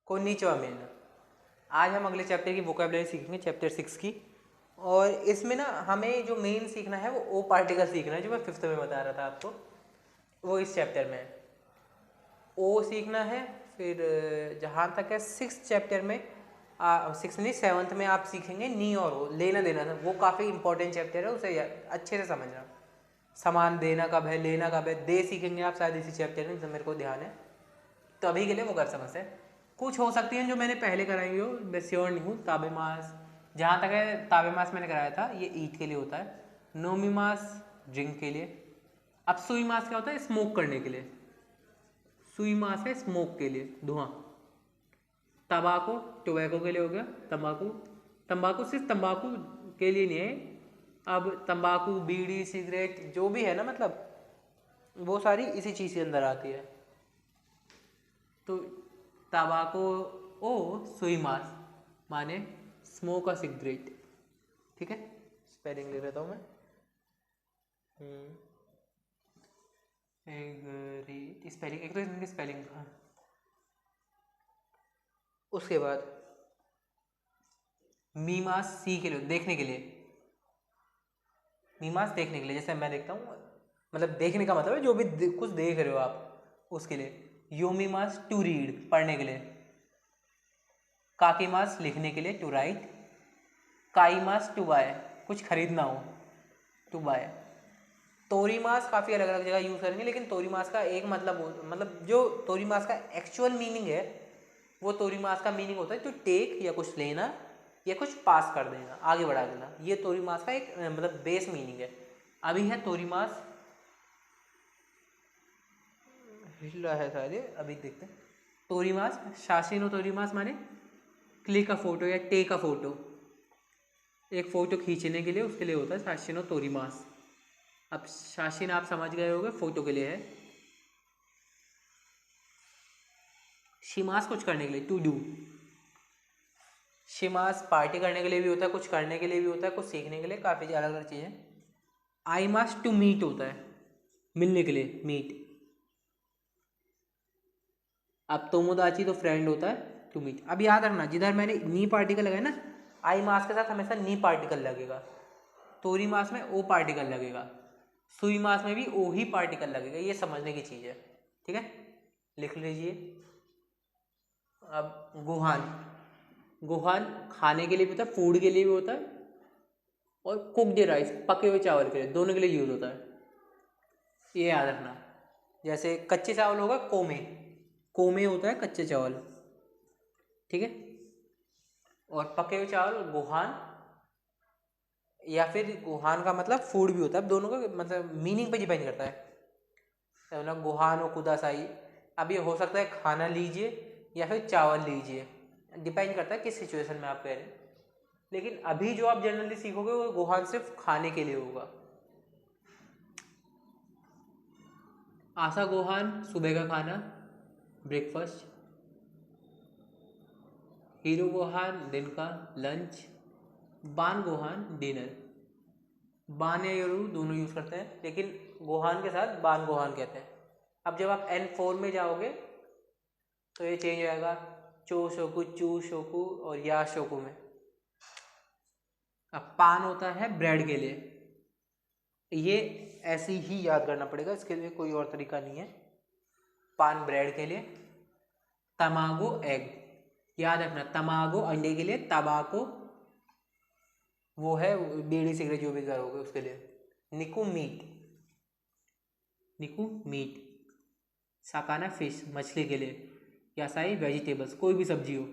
कोन्निचिवा मेना। आज हम अगले चैप्टर की वोकैबुलरी सीखेंगे, चैप्टर 6 की। और इसमें ना हमें जो मेन सीखना है वो ओ पार्टिकल सीखना है, जो मैं 5th में बता रहा था आपको, वो इस चैप्टर में है। ओ सीखना है। फिर जहाँ तक है 6th चैप्टर में 6 नहीं 7th में आप सीखेंगे नी और ओ, लेना देना था। वो काफ़ी इंपॉर्टेंट चैप्टर है, उसे अच्छे से समझना। सामान देना कब है, लेना कब है, दे सीखेंगे आप शायद इसी चैप्टर में, मेरे को ध्यान है। तो अभी के लिए वो कर समझते हैं। कुछ हो सकती हैं जो मैंने पहले कराई हो, मैं श्योर नहीं हूँ। ताबेमास, जहाँ तक है ताबेमास मैंने कराया था, ये ईट के लिए होता है। नोमीमास ड्रिंक के लिए। अब सुई मास क्या होता है, स्मोक करने के लिए। सुई मास है स्मोक के लिए, धुआं। तंबाकू टोबैको के लिए हो गया। तंबाकू, तंबाकू सिर्फ तंबाकू के लिए नहीं है, अब तंबाकू, बीड़ी, सिगरेट जो भी है ना, मतलब वो सारी इसी चीज़ के अंदर आती है। तो तंबाकू ओ सुई मास माने स्मोक अ सिगरेट। ठीक है, स्पेलिंग ले लेता हूँ मैं। स्पेलिंग एक तो इनकी स्पेलिंग, हाँ। उसके बाद मीमास सी के लिए, देखने के लिए। मीमास देखने के लिए, जैसे मैं देखता हूँ, मतलब देखने का मतलब है जो भी कुछ देख रहे हो आप, उसके लिए। योमीमास टू रीड, पढ़ने के लिए। काकीमास लिखने के लिए, टू राइट। काईमास टू बाय, कुछ खरीदना हो, टू बाय। तोरीमास काफ़ी अलग अलग जगह यूज़ करेंगे, लेकिन तोरीमास का एक मतलब जो तोरीमास का एक्चुअल मीनिंग है, वो तोरीमास का मीनिंग होता है टू टेक, या कुछ लेना, या कुछ पास कर देना, आगे बढ़ा देना। ये तोरीमास का एक मतलब बेस मीनिंग है। अभी है तोरीमास, हिल रहा है शायद, अभी देखते हैं। तोरीमास, शाशिनो तोरीमास माने क्लिक अ फोटो या टेक अ फोटो। एक फ़ोटो खींचने के लिए, उसके लिए होता है शाशिनो तोरीमास। अब शाशिन आप समझ गए होंगे, फोटो के लिए है। शिमास कुछ करने के लिए, टू डू। शिमास पार्टी करने के लिए भी होता है, कुछ करने के लिए भी होता है, कुछ सीखने के लिए, काफ़ी अलग अलग चीज़ें। आई मास टू मीट होता है, मिलने के लिए, मीट। अब तोमोदाची तो फ्रेंड होता है, टू मीट। अब याद रखना, जिधर मैंने नी पार्टिकल लगाया ना, आई मास के साथ हमेशा नी पार्टिकल लगेगा। तोरी मास में ओ पार्टिकल लगेगा। सुई मास में भी ओ ही पार्टिकल लगेगा। ये समझने की चीज़ है, ठीक है, लिख लीजिए। अब गुहान, गुहान खाने के लिए भी होता है, फूड के लिए भी होता है, और कुकड राइस, पके हुए चावल के लिए, दोनों के लिए यूज़ होता है। ये याद रखना। जैसे कच्चे चावल होगा कोमे, कोमे होता है कच्चे चावल, ठीक है। और पके हुए चावल गुहान, या फिर गुहान का मतलब फूड भी होता है। दोनों का मतलब मीनिंग पे डिपेंड करता है, मतलब गुहान और कुदासाई। अब ये हो सकता है खाना लीजिए या फिर चावल लीजिए, डिपेंड करता है किस सिचुएशन में आप कह रहे हैं। लेकिन अभी जो आप जनरली सीखोगे वो गुहान सिर्फ खाने के लिए होगा। आशा गोहान सुबह का खाना, ब्रेकफास्ट। हीरो गोहान दिन का लंच। बान गोहान डिनर। बान या योरू दोनों यूज़ करते हैं, लेकिन गोहान के साथ बान गोहान कहते हैं। अब जब आप N4 में जाओगे तो ये चेंज हो जाएगा, चो शोकु, चू शोकु और या शोकु में। अब पान होता है ब्रेड के लिए, ये ऐसे ही याद करना पड़ेगा, इसके लिए कोई और तरीका नहीं है। पान ब्रेड के लिए। तमागो एग, याद रखना, तमागो अंडे के लिए, तबाको वो है बीड़ी सिगरेट जो भी करोगे उसके लिए। निकू मीट, निकू मीट। साकाना फिश, मछली के लिए। यासाई वेजिटेबल्स, कोई भी सब्जी हो।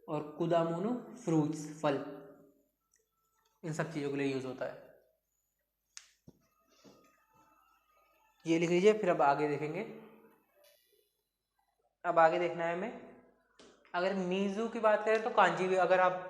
और कुदामुनो फ्रूट्स, फल। इन सब चीज़ों के लिए यूज़ होता है। ये लिख लीजिए, फिर अब आगे देखेंगे। अब आगे देखना है हमें, अगर मीज़ू की बात करें तो कांजी भी, अगर आप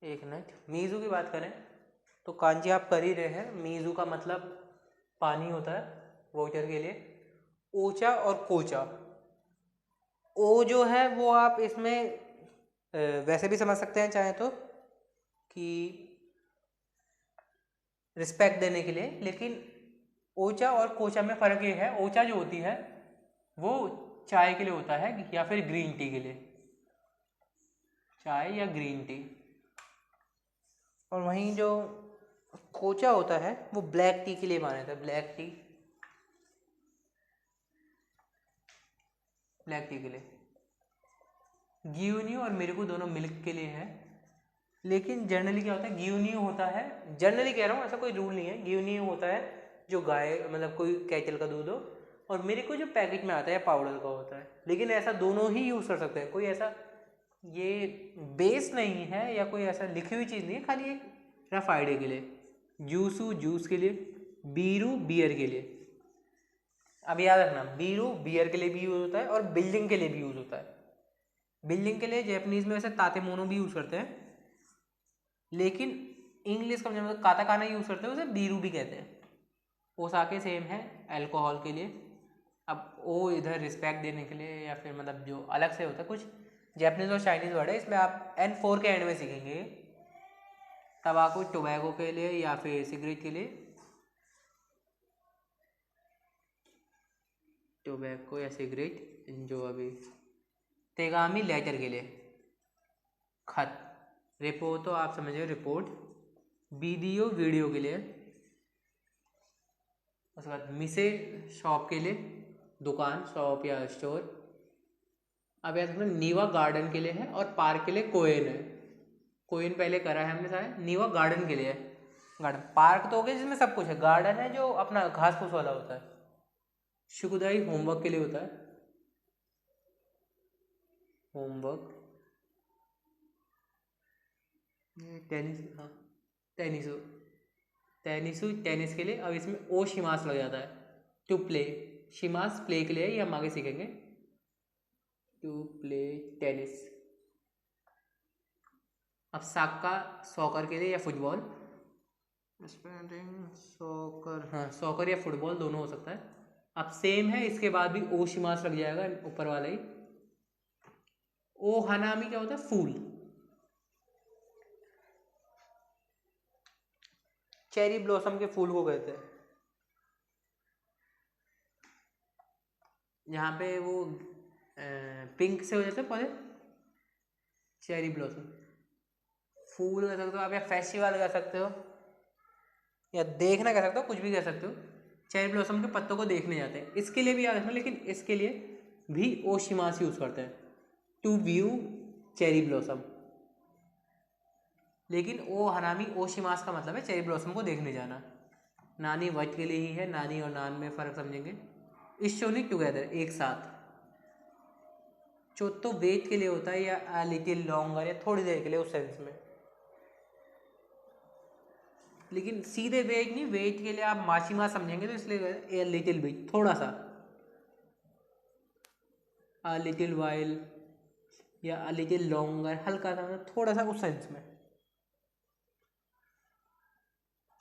एक मिनट मीज़ू की बात करें तो कांजी आप कर ही रहे हैं। मीज़ू का मतलब पानी होता है, वाटर के लिए। ओचा और कोचा, ओ जो है वो आप इसमें वैसे भी समझ सकते हैं चाहे तो, कि रिस्पेक्ट देने के लिए। लेकिन ओचा और कोचा में फ़र्क ये है, ओचा जो होती है वो चाय के लिए होता है या फिर ग्रीन टी के लिए, चाय या ग्रीन टी। और वहीं जो कोचा होता है वो ब्लैक टी के लिए माना जाता है, ब्लैक टी, ब्लैक टी के लिए। ग्यूनियो और मेरिको दोनों मिल्क के लिए है, लेकिन जनरली क्या होता है, ग्यूनियो होता है, जनरली कह रहा हूँ, ऐसा कोई रूल नहीं है, ग्यूनियो होता है जो गाय मतलब कोई कैटल का दूध हो, और मेरिको जो पैकेट में आता है पाउडर का होता है। लेकिन ऐसा दोनों ही यूज़ कर सकते हैं, कोई ऐसा ये बेस नहीं है या कोई ऐसा लिखी हुई चीज़ नहीं है, खाली एक रफ आइडिया के लिए। जूसू जूस के लिए, बीरू बियर के लिए। अब याद रखना, बीरू बियर के लिए भी यूज़ होता है और बिल्डिंग के लिए भी यूज़ होता है। बिल्डिंग के लिए जैपनीज में वैसे तातेमोनो भी यूज़ करते हैं, लेकिन इंग्लिश का मतलब काताकाना यूज़ करते हैं, उसे बीरू भी कहते हैं। ओसाके सेम है अल्कोहल के लिए। अब वो इधर रिस्पेक्ट देने के लिए या फिर मतलब जो अलग से होता है, कुछ जैपनीज और चाइनीज़ वर्ड है, इसमें आप N4 के एंड में सीखेंगे। तंबाकू टोबैको के लिए या फिर सिगरेट के लिए, टोबैको या सिगरेट जो अभी। तेगामी लेटर के लिए, खत। रिपो तो आप समझिए रिपोर्ट। वीडियो वीडियो के लिए। उसके बाद मिसे शॉप के लिए, दुकान, शॉप या स्टोर। अब याद रखना नीवा गार्डन के लिए है और पार्क के लिए कोएन है। कोएन पहले करा है हमने शायद, नीवा गार्डन के लिए है। गार्डन, पार्क तो हो गया जिसमें सब कुछ है, गार्डन है जो अपना घास फूस वाला होता है। शुकुदाई होमवर्क के लिए होता है, होमवर्क। टेनिस, हाँ टेनिसो, टेनिसो टेनिस के लिए। अब इसमें ओ शिमास लग जाता है, टू प्ले। शिमास प्ले के लिए, ये हम आगे सीखेंगे। To play tennis. अब साका सॉकर के लिए या फुटबॉल, सॉकर, हाँ सॉकर या फुटबॉल दोनों हो सकता है। अब सेम है, इसके बाद भी ओ शिमास लग जाएगा ऊपर वाला ही। ओ हनामी क्या होता है, फूल। चेरी ब्लॉसम के फूल को कहते हैं, यहाँ पे वो पिंक से हो जाते हैं पौधे, चेरी ब्लॉसम। फूल कह सकते हो आप, या फेस्टिवल कह सकते हो, या देखना कह सकते हो, कुछ भी कह सकते हो। चेरी ब्लॉसम के पत्तों को देखने जाते हैं, इसके लिए भी याद रखना, लेकिन इसके लिए भी ओशिमास यूज करते हैं, टू व्यू चेरी ब्लॉसम। लेकिन ओ हनामी ओशिमास का मतलब है चेरी ब्लॉसम को देखने जाना। नानी वट के लिए ही है, नानी और नान में फ़र्क समझेंगे। इशोनी टुगेदर, एक साथ। चोतो वेट के लिए होता है, या लिटिल लॉन्गर, या थोड़ी देर के लिए उस सेंस में। लेकिन सीधे वेट नहीं, वेट के लिए आप माशिमा समझेंगे तो इसलिए ए लिटिल बिट, थोड़ा सा। अ लिटिल वाइल या अ लिटिल लॉन्गर, हल्का सा, थोड़ा सा उस सेंस में।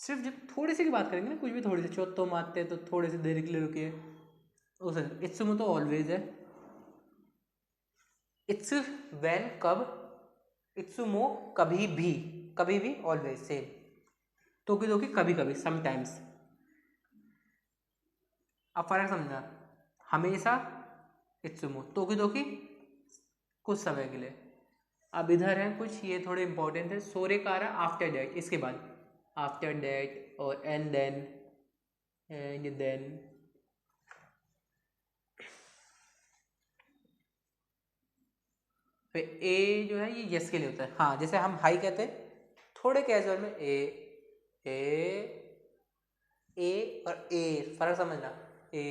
सिर्फ जब थोड़े से की बात करेंगे ना, कुछ भी थोड़ी सी, चौथो मारते तो थोड़े से देर के लिए रुकिए, उस इट्सुमो तो ऑलवेज है। इट्स व्हेन कब, इट्सुमो कभी भी, कभी भी, ऑलवेज सेम। टोकी दोकी कभी कभी, समटाइम्स। अब फर्क समझना, हमेशा इट्सुमो, टोकी दोकी कुछ समय के लिए। अब इधर है कुछ ये थोड़े इंपॉर्टेंट है, सोरेकारा आफ्टर दैट, इसके बाद, आफ्टर दैट और एंड देन, एंड देन। फिर ए जो है ये यस के लिए होता है, हाँ जैसे हम हाई कहते हैं थोड़े कैजुअल में, ए और ए फर्क समझना। ए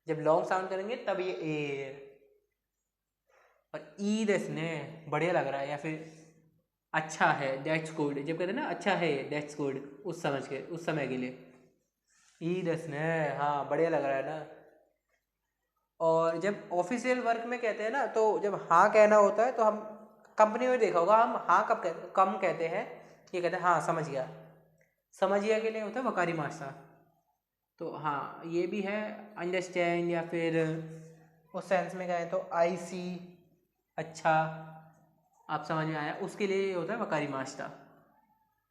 जब लॉन्ग साउंड करेंगे तब ये ए, और ई देसने बढ़िया लग रहा है, या फिर अच्छा है, दैट्स गुड, जब कहते हैं ना अच्छा है दैट्स गुड, उस समझ के, उस समय के लिए ई देसने, हाँ बढ़िया लग रहा है ना। और जब ऑफिशियल वर्क में कहते हैं ना, तो जब हाँ कहना होता है तो हम कंपनी में देखा होगा, हम हाँ कम कहते हैं, ये कहते हैं हाँ समझ गया। समझ गया के लिए होता है वकारी मास्टर। तो हाँ ये भी है, अंडरस्टैंड, या फिर उस सेंस में कहें तो आई सी, अच्छा आप समझ में आया, उसके लिए होता है वकारी मास्टर।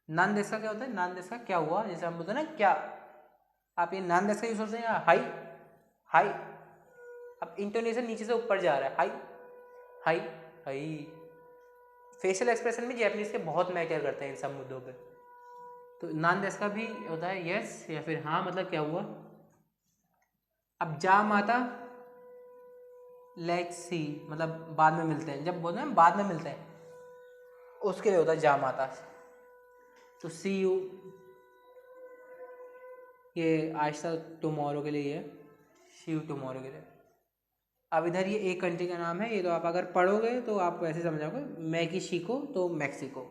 नान देश का क्या होता है, नान देश का क्या हुआ, जैसे हम बोलते हैं ना क्या, आप ये नान देश का यूज करते हैं, हाई, हाई अब इंटोनेशन नीचे से ऊपर जा रहा है, high high high. Facial expression में जैपनीज के बहुत मैटर करते हैं इन सब मुद्दों पे। तो नान देश का भी होता है यस या फिर हाँ, मतलब क्या हुआ। अब जा माता लेट्स सी, मतलब बाद में मिलते हैं, जब बोलते हैं बाद में मिलते हैं उसके लिए होता है जा माता। तो सी यू ये आज तक टुमारो के लिए है, सी यू टुमारो के लिए। अब इधर ये एक कंट्री का नाम है, ये तो आप अगर पढ़ोगे तो आप वैसे समझोगे, मैक्सिको तो मैक्सिको,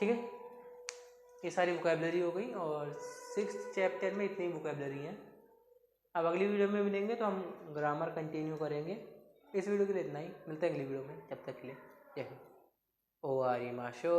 ठीक है। ये सारी वोकैबुलरी हो गई और 6th चैप्टर में इतनी वोकैबुलरी है। अब अगली वीडियो में मिलेंगे तो हम ग्रामर कंटिन्यू करेंगे। इस वीडियो के लिए इतना ही, मिलते हैं अगली वीडियो में, तब तक के लिए जय हिंद। ओ आरी माशो।